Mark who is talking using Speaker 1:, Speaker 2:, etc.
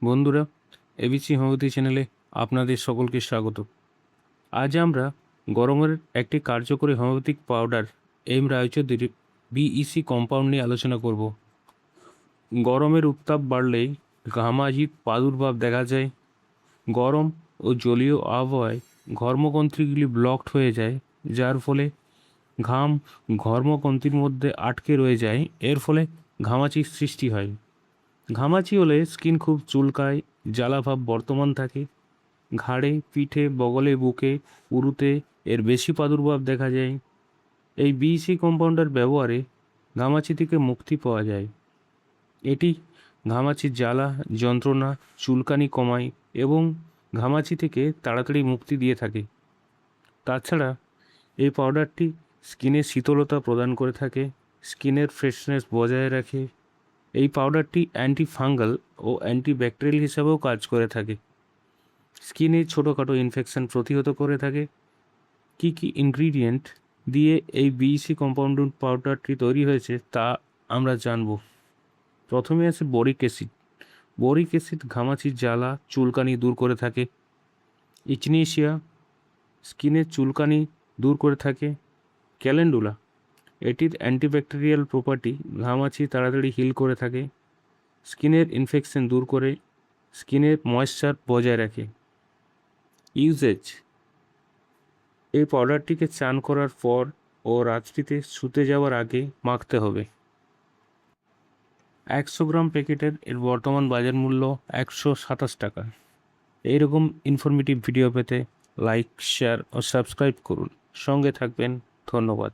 Speaker 1: বন্ধুরা, ABC homeopathy চ্যানেলে আপনাদের সকলকে স্বাগত। আজ আমরা গরমের একটি কার্যকরী হোমিওপ্যাথিক পাউডার এম রায়চৌধুরীর বিইসি কম্পাউন্ড নিয়ে আলোচনা করব। গরমের উত্তাপ বাড়লেই ঘামাচির প্রাদুর্ভাব দেখা যায়। গরম ও জলীয় আবহাওয়ায় ঘর্মগ্রন্থিগুলি ব্লকড হয়ে যায়, যার ফলে ঘাম ঘর্মগ্রন্থির মধ্যে আটকে রয়ে যায়। এর ফলে ঘামাচির সৃষ্টি হয়। ঘামাচি হলে স্কিন খুব চুলকায়, জ্বালাভাব বর্তমান থাকে। ঘাড়ে, পিঠে, বগলে, বুকে, উরুতে এর বেশি প্রাদুর্ভাব দেখা যায়। এই বিইসি কম্পাউন্ডার ব্যবহারে ঘামাচি থেকে মুক্তি পাওয়া যায়। এটি ঘামাচির জ্বালা, যন্ত্রণা, চুলকানি কমায় এবং ঘামাচি থেকে তাড়াতাড়ি মুক্তি দিয়ে থাকে। তাছাড়া এই পাউডারটি স্কিনের শীতলতা প্রদান করে থাকে, স্কিনের ফ্রেশনেস বজায় রাখে। এই পাউডারটি অ্যান্টি ফাঙ্গাল ও অ্যান্টিব্যাকটেরিয়াল হিসাবেও কাজ করে থাকে। স্কিনে ছোটোখাটো ইনফেকশন প্রতিহত করে থাকে। কী কী ইনগ্রিডিয়েন্ট দিয়ে এই বিইসি কম্পাউন্ড পাউডারটি তৈরি হয়েছে তা আমরা জানব। প্রথমে আছে বোরিক অ্যাসিড। বোরিক অ্যাসিড ঘামাচির জ্বালা, চুলকানি দূর করে থাকে। ইচনেশিয়া স্কিনের চুলকানি দূর করে থাকে। ক্যালেন্ডুলা এটির অ্যান্টিব্যাকটেরিয়াল প্রপার্টি ঘামাচি তাড়াতাড়ি হিল করে থাকে। স্কিনের ইনফেকশন দূর করে স্কিনের ময়েশ্চার বজায় রাখে। ইউজেজ: এই পাউডারটিকে চান করার পর ও রাত্রিতে শুতে যাওয়ার আগে মাখতে হবে। 100 গ্রাম প্যাকেটের এর বর্তমান বাজার মূল্য 127 টাকা। এইরকম ইনফরমেটিভ ভিডিও পেতে লাইক, শেয়ার ও সাবস্ক্রাইব করুন। সঙ্গে থাকবেন। ধন্যবাদ।